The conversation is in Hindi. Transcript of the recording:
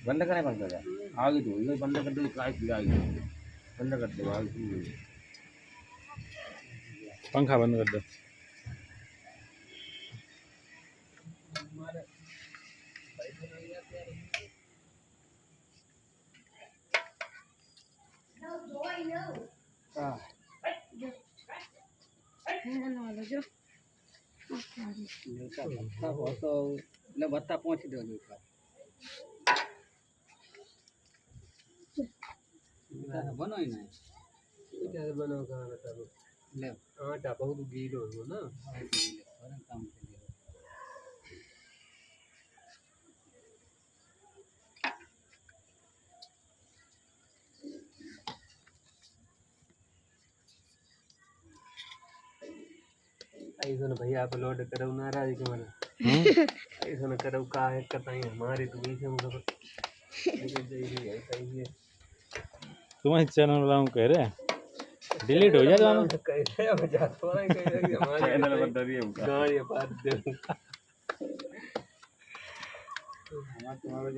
बंद करें बंद कर आगे तो ये बंद कर दो काय पीड़ा आगे बंद कर दो आगे पंखा बंद कर दो बत्ता पहुंच दो बनो ही नहीं बनो कहाँ ले आटा बहुत गीलो हो ना काम के लिए ऐसा ना भैया आप लोड करो नाराज के मारे ऐसा ना करो का है करता ही हमारी तो वही से मतलब तुम्हारे चैनल वाला कह रहे डिलीट हो जाएगा कह रहे अब जा थोड़ा कह रहे कि हमारे चैनल बंद दिए गाड़ी पास दे हमारा तुम्हारा